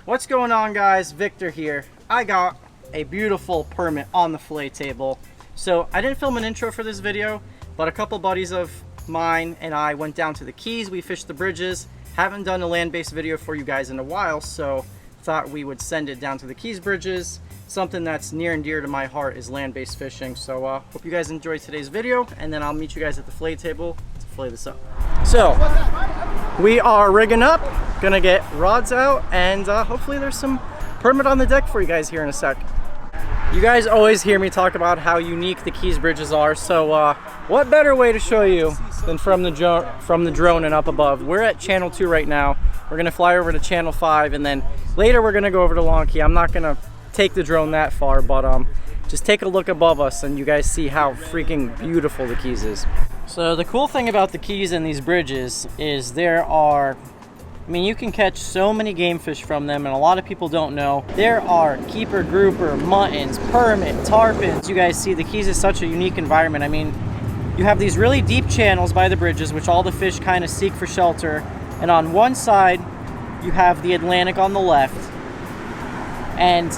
What's going on, guys? Victor here. I got a beautiful permit on the fillet table. So I didn't film an intro for this video, but a couple buddies of mine and I went down to the Keys. We fished the bridges. Haven't done a land-based video for you guys in a while, so thought we would send it down to the Keys bridges. Something that's near and dear to my heart is land-based fishing. So hope you guys enjoyed today's video, and then I'll meet you guys at the fillet table to fillet this up. So we are rigging up, gonna get rods out, and hopefully there's some permit on the deck for you guys here in a sec. You guys always hear me talk about how unique the Keys bridges are, so what better way to show you than from the drone and up above. We're at channel 2 right now. We're gonna fly over to channel 5, and then later we're gonna go over to Long Key. I'm not gonna take the drone that far, but just take a look above us and you guys see how freaking beautiful the Keys is. So the cool thing about the Keys and these bridges is there are, I mean, you can catch so many game fish from them, and a lot of people don't know. There are keeper, grouper, muttons, permit, tarpons. You guys see the Keys is such a unique environment. I mean, you have these really deep channels by the bridges, which all the fish kind of seek for shelter. And on one side, you have the Atlantic on the left. And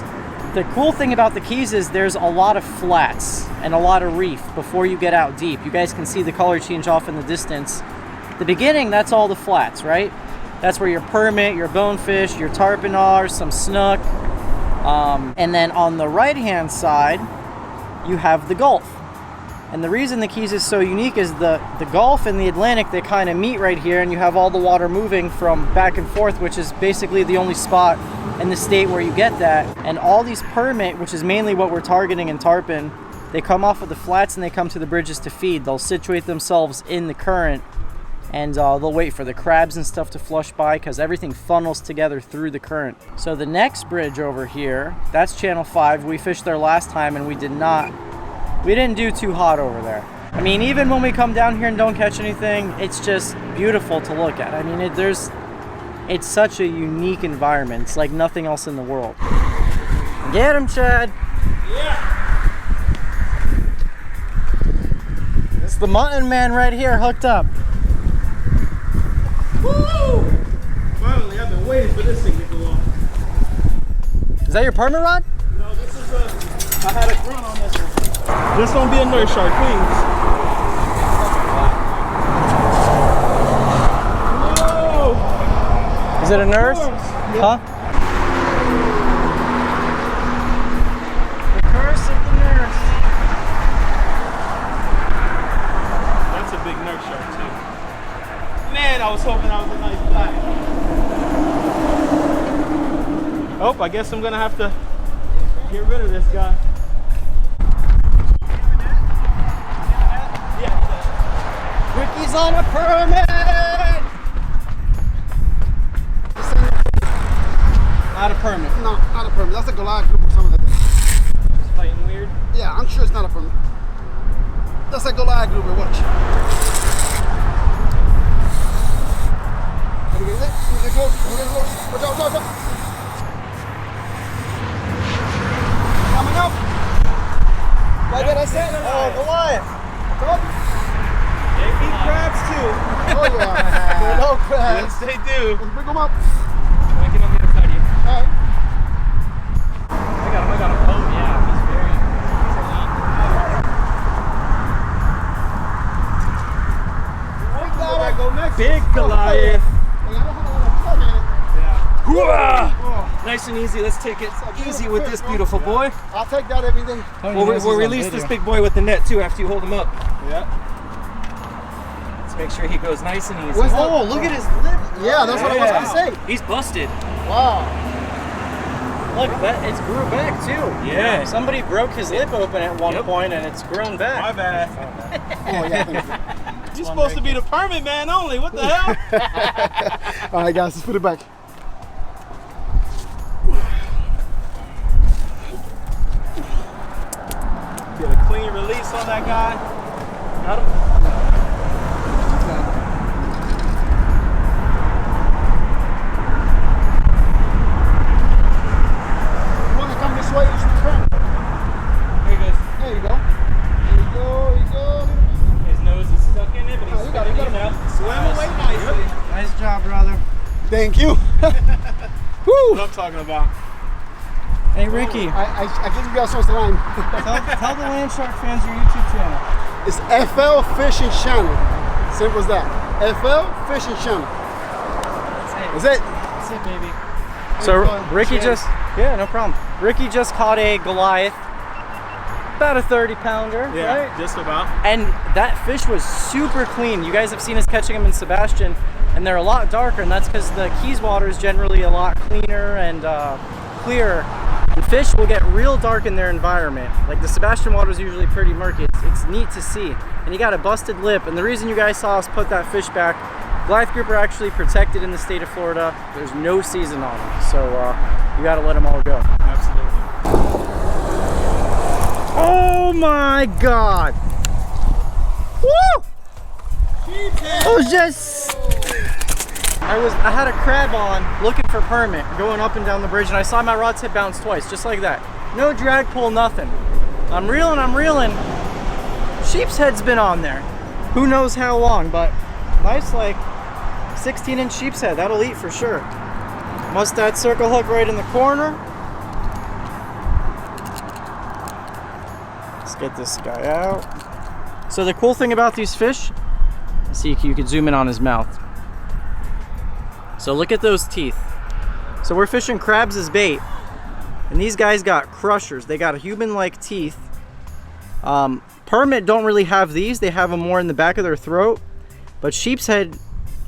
the cool thing about the Keys is there's a lot of flats and a lot of reef before you get out deep. You guys can see the color change off in the distance. The beginning, that's all the flats, right? That's where your permit, your bonefish, your tarpon are, some snook. And then on the right-hand side, you have the Gulf. And the reason the Keys is so unique is the Gulf and the Atlantic, they kind of meet right here, and you have all the water moving from back and forth, which is basically the only spot in the state where you get that. And all these permit, which is mainly what we're targeting in tarpon, they come off of the flats and they come to the bridges to feed. They'll situate themselves in the current, and they'll wait for the crabs and stuff to flush by, because everything funnels together through the current. So the next bridge over here, that's channel 5. We fished there last time and we didn't do too hot over there. I mean, even when we come down here and don't catch anything, it's just beautiful to look at. I mean, it's such a unique environment. It's like nothing else in the world. Get him, Chad. Yeah. It's the Mutton man right here, hooked up. Woo! Finally, I've been waiting for this thing to go off. Is that your permit rod? No, this is I had a grunt on this one. This won't be a nurse shark, please. Whoa! Is it a nurse? Yeah. Huh? The curse of the nurse. That's a big nurse shark too. Man, I was hoping I was a nice black. Oh, I guess I'm gonna have to get rid of this guy. Ricky's on a permit! Not a permit. No, not a permit. That's a Goliath group or something like that. It's fighting weird. Yeah, I'm sure it's not a permit. That's a Goliath group. Watch. Let me get it. Let me get close. Let me get close. Watch out, watch out. Coming up. Like that I said? Oh, Goliath! Up. They eat crabs too. Oh yeah. There are no crabs. Yes, they do. Let's bring them up. I can on the other side of you. All right. I got him. Oh yeah, he's very elite. Big Goliath. Yeah. Nice and easy. Let's take it easy with this beautiful boy. I'll take that every day. We'll release this big boy with the net too after you hold him up. Yeah. Let's make sure he goes nice and easy. Oh, look at his lip! Yeah, that's what I was going to say. He's busted. Wow. Look, it's grew back too. Yeah. Somebody broke his lip open at one point and it's grown back. My bad. Oh yeah. You're supposed to be the permit man only. What the hell? All right, guys, let's put it back. Get a clean release on that guy. Got him. You want to come this way? You should turn. There he goes. There you go. There you go. There you go. His nose is stuck in it, but he's You got it. out. Swim away nicely. Nice job, brother. Thank you. Woo! Woo! what I'm talking about. Hey Ricky, I give you guys some time. tell the Landshark fans your YouTube channel. It's FL Fishing Channel. Simple as that. FL Fishing Channel. That's it. That's it, baby. So Ricky yeah, no problem. Ricky just caught a Goliath, about a 30-pounder, Yeah, right? just about. And that fish was super clean. You guys have seen us catching them in Sebastian, and they're a lot darker, and that's because the Keys water is generally a lot cleaner and clearer. And fish will get real dark in their environment. Like the Sebastian water is usually pretty murky. It's neat to see. And you got a busted lip, and the reason you guys saw us put that fish back, Goliath group are actually protected in the state of Florida. There's no season on them, so you got to let them all go. Absolutely. Oh my God! Woo! I had a crab on looking for permit going up and down the bridge, and I saw my rod tip bounce twice, just like that. No drag pull, nothing. I'm reeling. Sheep's head's been on there. Who knows how long, but nice, like 16-inch sheep's head. That'll eat for sure. Mustad circle hook right in the corner. Let's get this guy out. So the cool thing about these fish, see, you can zoom in on his mouth. So look at those teeth. So we're fishing crabs as bait, and these guys got crushers. They got human-like teeth. Permit don't really have these. They have them more in the back of their throat. But sheep's head,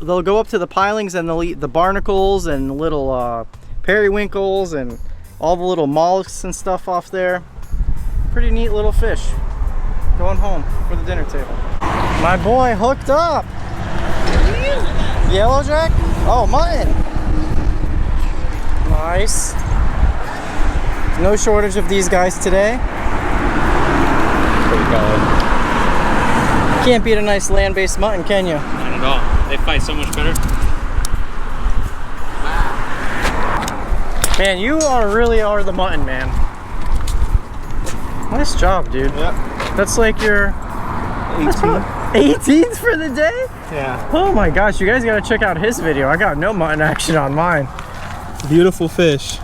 they'll go up to the pilings and they'll eat the barnacles and little periwinkles and all the little mollusks and stuff off there. Pretty neat little fish. Going home for the dinner table. My boy hooked up. Yellowjack? Oh, mutton. Nice. No shortage of these guys today. Pretty good. Can't beat a nice land-based mutton, can you? Not at all. They fight so much better. Man, you really are the mutton man. Nice job, dude. Yep. That's like your 18th for the day? Yeah. Oh my gosh, you guys gotta check out his video. I got no mutton action on mine. Beautiful fish.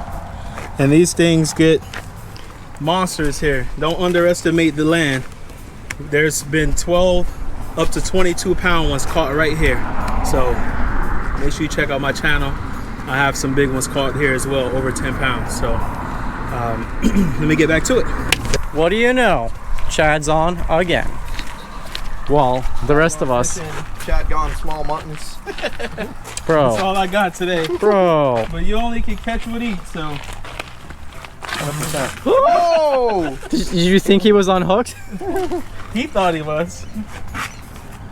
And these things get monsters here. Don't underestimate the land. There's been 12 up to 22-pound ones caught right here. So make sure you check out my channel. I have some big ones caught here as well, over 10 pounds. So let me get back to it. What do you know? Chad's on again. Well, the rest of us. Chad gone small muttons. Bro. That's all I got today. Bro. But you only can catch what eat, so. 100%. Whoa! Did you think he was unhooked? He thought he was.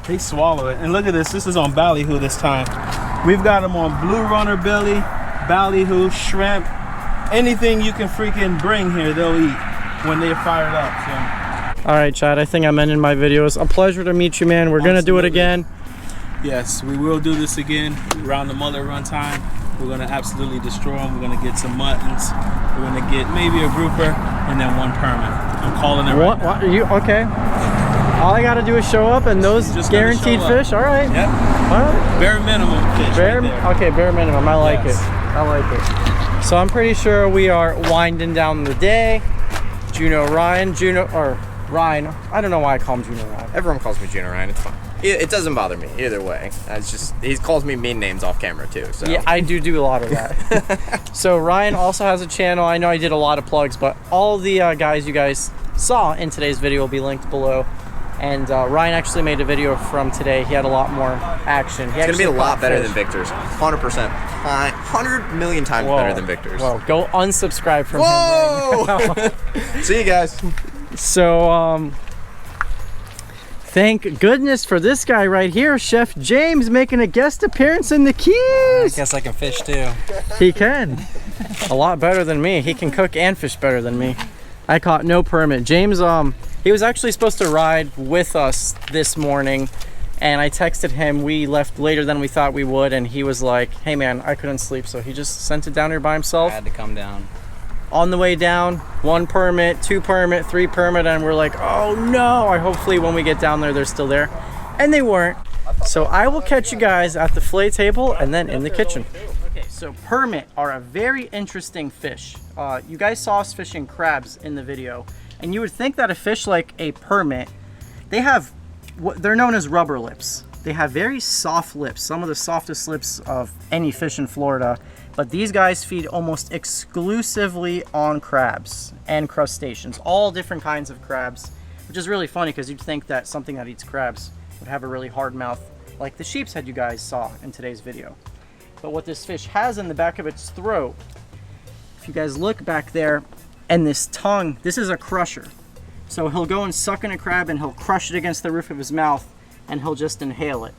They swallow it. And look at this. This is on ballyhoo this time. We've got them on blue runner belly, ballyhoo, shrimp. Anything you can freaking bring here, they'll eat when they're fired up. So. All right, Chad, I think I'm ending my videos. A pleasure to meet you, man. We're going to do it again. Yes, we will do this again around the mother run time. We're going to absolutely destroy them. We're going to get some muttons. We're going to get maybe a grouper and then one permit. I'm calling it right now. What? You okay? All I got to do is show up and those Just guaranteed gotta show up. fish? All right. Yep. All right. Bare minimum fish right there. Okay, bare minimum. I like Yes. it. I like it. So I'm pretty sure we are winding down the day. Juno Ryan, Ryan. I don't know why I call him Juno Ryan. Everyone calls me Juno Ryan. It's fine. It doesn't bother me either way. It's just he calls me mean names off camera too. So Yeah, I do a lot of that. So Ryan also has a channel. I know I did a lot of plugs, but all the guys you guys saw in today's video will be linked below. And Ryan actually made a video from today. He had a lot more action. it's gonna be a lot better than Victor's. 100%. 100 million times better than Victor's. Whoa, go unsubscribe from Whoa! him right now. See you guys. So, thank goodness for this guy right here, Chef James, making a guest appearance in the Keys. I guess I can fish too. He can. A lot better than me. He can cook and fish better than me. I caught no permit. James, he was actually supposed to ride with us this morning, and I texted him. We left later than we thought we would, and he was like, hey man, I couldn't sleep, so he just sent it down here by I himself. had to come down. On the way down, 1 permit, 2 permit, 3 permit, and we're like, oh no, hopefully when we get down there, they're still there. And they weren't. So I will catch you guys at the fillet table and then in the kitchen. Okay, so So permit are a very interesting fish. You guys saw us fishing crabs in the video, and you would think that a fish like a permit, they're known as rubber lips. They have very soft lips, some of the softest lips of any fish in Florida. But these guys feed almost exclusively on crabs and crustaceans, all different kinds of crabs, which is really funny because you'd think that something that eats crabs would have a really hard mouth like the sheep's head you guys saw in today's video. But what this fish has in the back of its throat, if you guys look back there, and this tongue, this is a crusher. So he'll go and suck in a crab and he'll crush it against the roof of his mouth and he'll just inhale it.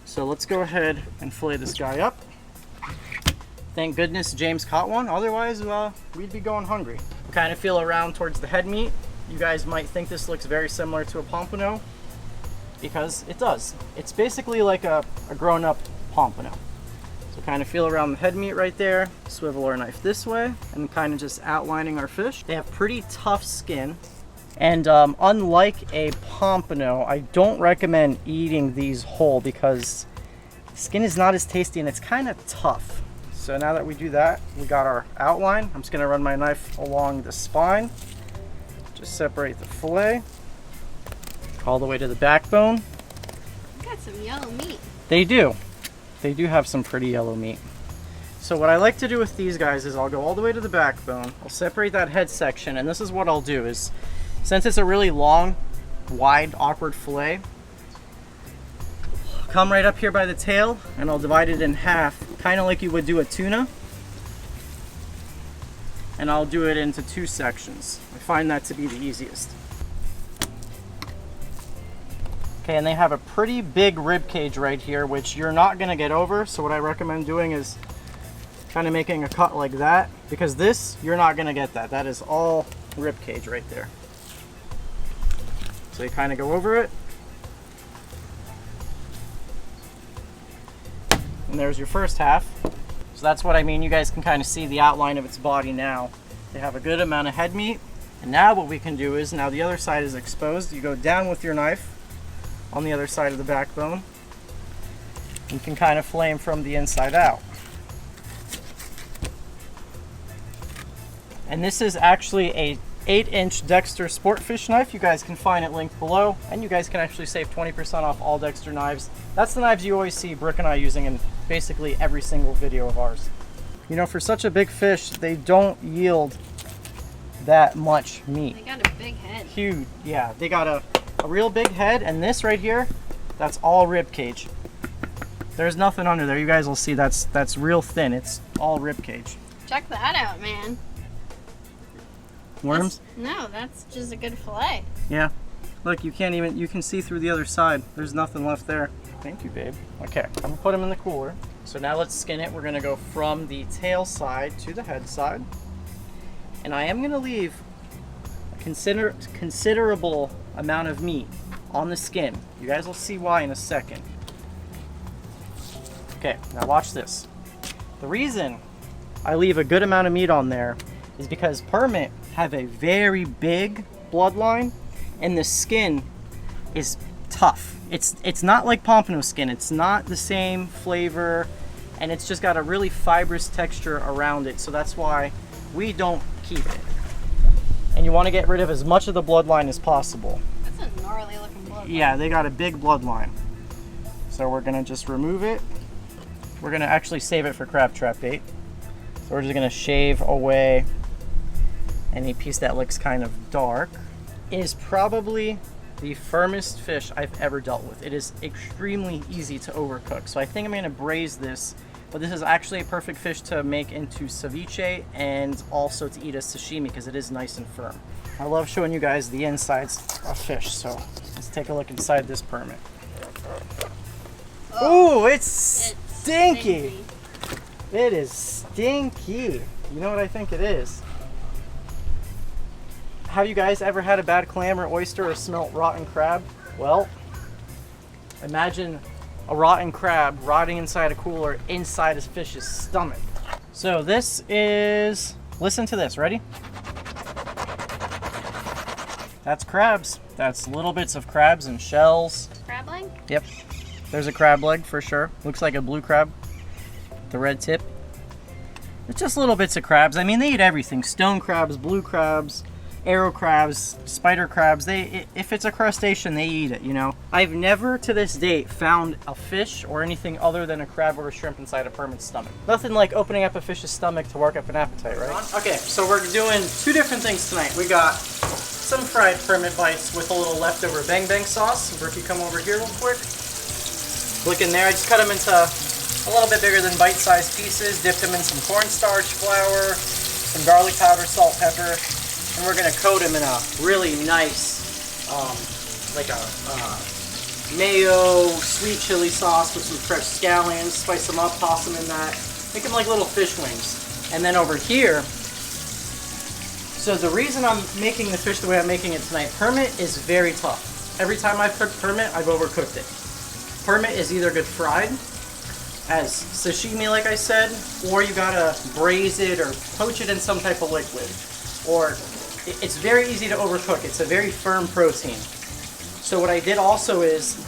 So let's go ahead and fillet this guy up. Thank goodness James caught one, otherwise we'd be going hungry. Kind of feel around towards the head meat. You guys might think this looks very similar to a pompano, because it does. It's basically like a grown-up pompano. So kind of feel around the head meat right there, swivel our knife this way, and kind of just outlining our fish. They have pretty tough skin, and unlike a pompano, I don't recommend eating these whole because the skin is not as tasty and it's kind of tough. So now that we do that, we got our outline. I'm just gonna run my knife along the spine, just separate the fillet, all the way to the backbone. Got some yellow meat. They do. They do have some pretty yellow meat. So what I like to do with these guys is I'll go all the way to the backbone, I'll separate that head section, and this is what I'll do is, since it's a really long, wide, awkward fillet, come right up here by the tail and I'll divide it in half, kind of like you would do a tuna. And I'll do it into 2 sections. I find that to be the easiest. Okay, and they have a pretty big rib cage right here, which you're not gonna get over. So what I recommend doing is kind of making a cut like that, because this, you're not gonna get that. That is all rib cage right there. So you kind of go over it. And there's your first half. So that's what I mean. You guys can kind of see the outline of its body now. They have a good amount of head meat. And now what we can do is, now the other side is exposed, you go down with your knife on the other side of the backbone. You can kind of fillet from the inside out. And this is actually a 8-inch Dexter Sportfish knife. You guys can find it linked below, and you guys can actually save 20% off all Dexter knives. That's the knives you always see Brook and I using in basically every single video of ours. You know, for such a big fish, they don't yield that much meat. They got a big head. Huge, yeah. They got a real big head, and this right here, that's all rib cage. There's nothing under there. You guys will see that's real thin. It's all rib cage. Check that out, man. Worms? That's just a good fillet. Yeah. Look, you can see through the other side. There's nothing left there. Thank you, babe. Okay, I'm gonna put them in the cooler. So now let's skin it. We're gonna go from the tail side to the head side. And I am gonna leave a considerable amount of meat on the skin. You guys will see why in a second. Okay, now watch this. The reason I leave a good amount of meat on there is because permit have a very big bloodline, and the skin is tough. It's not like pompano skin. It's not the same flavor, and it's just got a really fibrous texture around it. So that's why we don't keep it. And you want to get rid of as much of the bloodline as possible. That's a gnarly looking bloodline. Yeah, they got a big bloodline. So we're gonna just remove it. We're gonna actually save it for crab trap bait. So we're just gonna shave away any piece that looks kind of dark. It is probably the firmest fish I've ever dealt with. It is extremely easy to overcook. So I think I'm gonna braise this, but this is actually a perfect fish to make into ceviche and also to eat as sashimi because it is nice and firm. I love showing you guys the insides of fish, so let's take a look inside this permit. Oh, it's stinky. It is stinky. You know what I think it is? Have you guys ever had a bad clam or oyster or smelt rotten crab? Well, imagine a rotten crab rotting inside a cooler inside a fish's stomach. So this is, listen to this, ready? That's crabs. That's little bits of crabs and shells. Crab leg? Yep. There's a crab leg for sure. Looks like a blue crab. The red tip. It's just little bits of crabs. I mean, they eat everything. Stone crabs, blue crabs, arrow crabs, spider crabs. If it's a crustacean, they eat it, you know? I've never to this date found a fish or anything other than a crab or a shrimp inside a permit's stomach. Nothing like opening up a fish's stomach to work up an appetite, right? Okay, so we're doing two different things tonight. We got some fried permit bites with a little leftover bang bang sauce. Brook, you come over here real quick. Look in there. I just cut them into a little bit bigger than bite-sized pieces, dipped them in some cornstarch, flour, some garlic powder, salt, pepper, and we're gonna coat them in a really nice, like a mayo, sweet chili sauce with some fresh scallions, spice them up, toss them in that, make them like little fish wings. And then over here, so the reason I'm making the fish the way I'm making it tonight, permit is very tough. Every time I've cooked permit, I've overcooked it. Permit is either good fried, as sashimi like I said, or you gotta braise it or poach it in some type of liquid. Or it's very easy to overcook. It's a very firm protein. So what I did also is,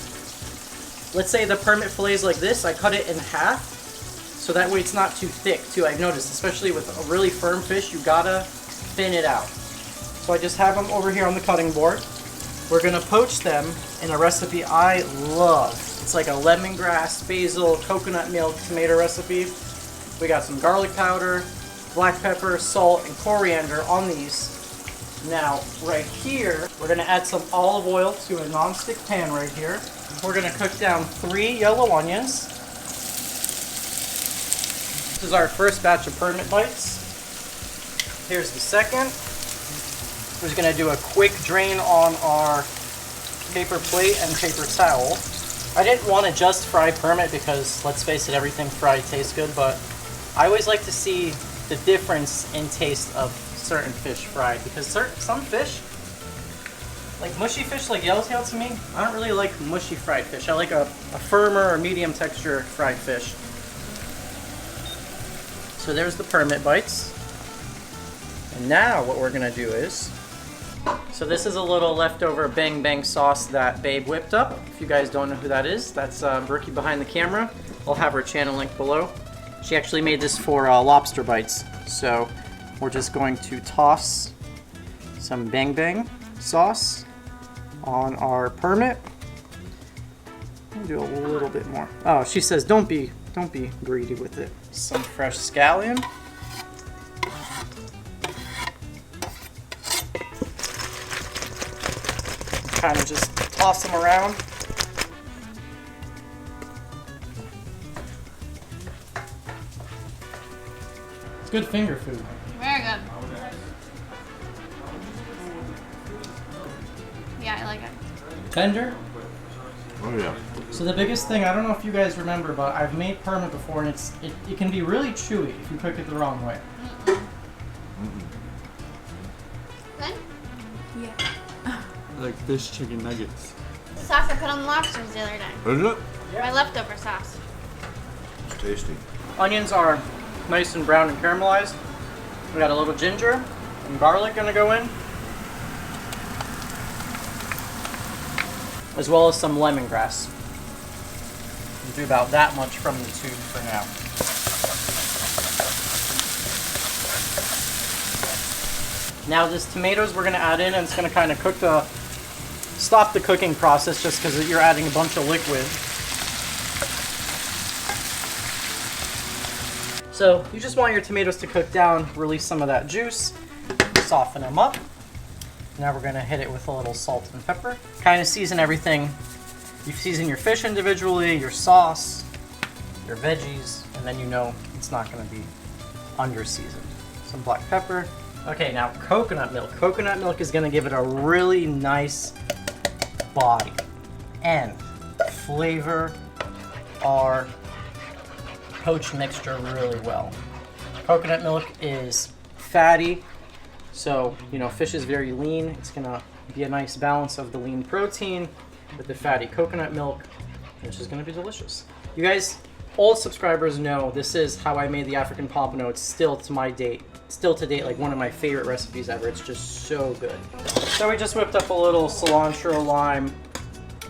let's say the permit fillets like this, I cut it in half, so that way it's not too thick too. I've noticed, especially with a really firm fish, you gotta thin it out. So I just have them over here on the cutting board. We're gonna poach them in a recipe I love. It's like a lemongrass, basil, coconut milk, tomato recipe. We got some garlic powder, black pepper, salt, and coriander on these. Now, right here, we're gonna add some olive oil to a non-stick pan right here. We're gonna cook down 3 yellow onions. This is our first batch of permit bites. Here's the second. We're just gonna do a quick drain on our paper plate and paper towel. I didn't want to just fry permit because, let's face it, everything fried tastes good, but I always like to see the difference in taste of certain fish fried, because some fish, like mushy fish like yellowtail to me, I don't really like mushy fried fish. I like a firmer or medium texture fried fish. So there's the permit bites. And now what we're gonna do is, so this is a little leftover bang bang sauce that Babe whipped up. If you guys don't know who that is, that's Brookie behind the camera. I'll have her channel link below. She actually made this for lobster bites. So we're just going to toss some bang bang sauce on our permit. I'll do a little bit more. Oh, she says don't be greedy with it. Some fresh scallion. Kind of just toss them around. It's good finger food. Very good. Yeah, I like it. Tender. Oh yeah. So the biggest thing, I don't know if you guys remember, but I've made permit before, and it can be really chewy if you cook it the wrong way. Good? Like fish chicken nuggets. The sauce I put on the lobsters the other day. Is it? My leftover sauce. It's tasty. Onions are nice and brown and caramelized. We got a little ginger and garlic gonna go in, as well as some lemongrass. We'll do about that much from the tube for now. Now this tomatoes we're gonna add in, and it's gonna kind of stop the cooking process just because you're adding a bunch of liquid. So you just want your tomatoes to cook down, release some of that juice, soften them up. Now we're gonna hit it with a little salt and pepper. Kind of season everything. You season your fish individually, your sauce, your veggies, and then you know it's not gonna be under seasoned. Some black pepper. Okay, now coconut milk. Coconut milk is gonna give it a really nice body and flavor our poached mixture really well. Coconut milk is fatty, so you know fish is very lean. It's gonna be a nice balance of the lean protein with the fatty coconut milk, which is gonna be delicious. You guys, old subscribers know this is how I made the African pompano. It's still to date like one of my favorite recipes ever. It's just so good. So we just whipped up a little cilantro, lime,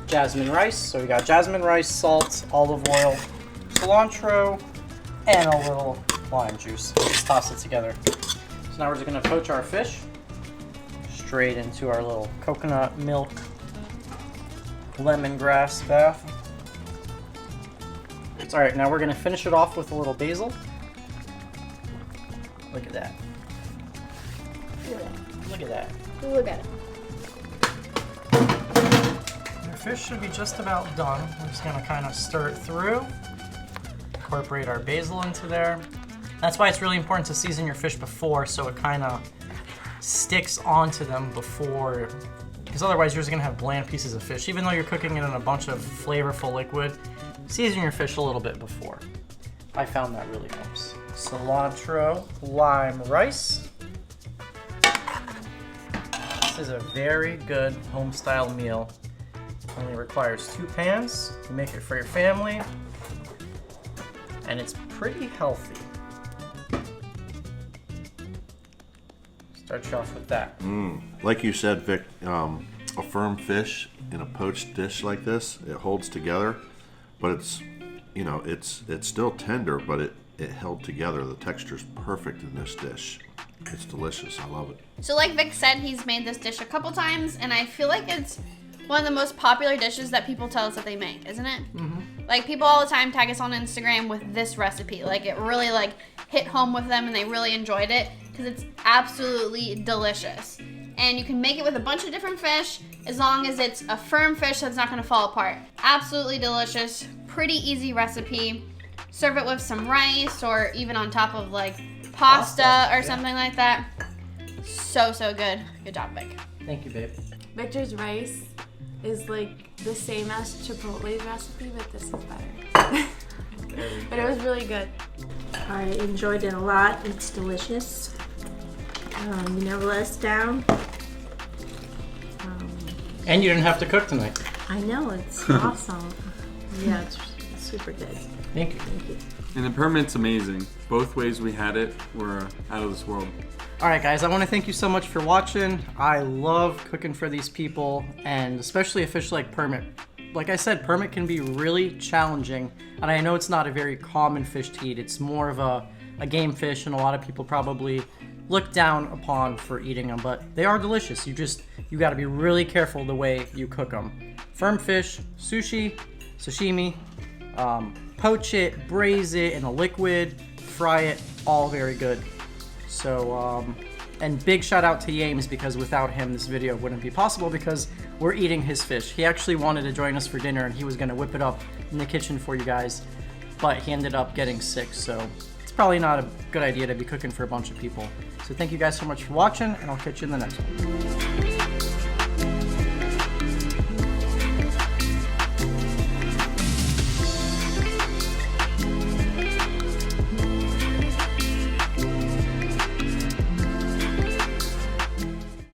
jasmine rice. So we got jasmine rice, salt, olive oil, cilantro, and a little lime juice. Just toss it together. So now we're just gonna poach our fish straight into our little coconut milk lemongrass bath. All right, now we're gonna finish it off with a little basil. Look at that. Look at that. Look at it. Your fish should be just about done. We're just gonna kind of stir it through. Incorporate our basil into there. That's why it's really important to season your fish before, so it kind of sticks onto them before, because otherwise you're just gonna have bland pieces of fish. Even though you're cooking it in a bunch of flavorful liquid, season your fish a little bit before. I found that really helps. Cilantro, lime rice. This is a very good home-style meal. Only requires 2 pans. You make it for your family, and it's pretty healthy. Start you off with that. Like you said, Vic, a firm fish in a poached dish like this, it holds together, but it's, you know, it's still tender, but it held together. The texture's perfect in this dish. It's delicious. I love it. So like Vic said, he's made this dish a couple times, and I feel like it's one of the most popular dishes that people tell us that they make, isn't it? Mm-hmm. Like people all the time tag us on Instagram with this recipe. Like it really like hit home with them, and they really enjoyed it because it's absolutely delicious. And you can make it with a bunch of different fish as long as it's a firm fish that's not going to fall apart. Absolutely delicious. Pretty easy recipe. Serve it with some rice or even on top of like pasta or something like that. So good. Good job, Vic. Thank you, babe. Victor's rice is like the same as Chipotle's recipe, but this is better. But it was really good. I enjoyed it a lot. It's delicious. You never let us down. And you didn't have to cook tonight. I know, it's awesome. Yeah, it's super good. Thank you. Thank you. And the permit's amazing. Both ways we had it were out of this world. All right, guys, I want to thank you so much for watching. I love cooking for these people, and especially a fish like permit. Like I said, permit can be really challenging, and I know it's not a very common fish to eat. It's more of a game fish, and a lot of people probably look down upon for eating them, but they are delicious. You got to be really careful the way you cook them. Firm fish, sushi, sashimi, poach it, braise it in a liquid, fry it, all very good. So, and big shout out to James, because without him this video wouldn't be possible, because we're eating his fish. He actually wanted to join us for dinner, and he was gonna whip it up in the kitchen for you guys, but he ended up getting sick, so it's probably not a good idea to be cooking for a bunch of people. So thank you guys so much for watching, and I'll catch you in the next one.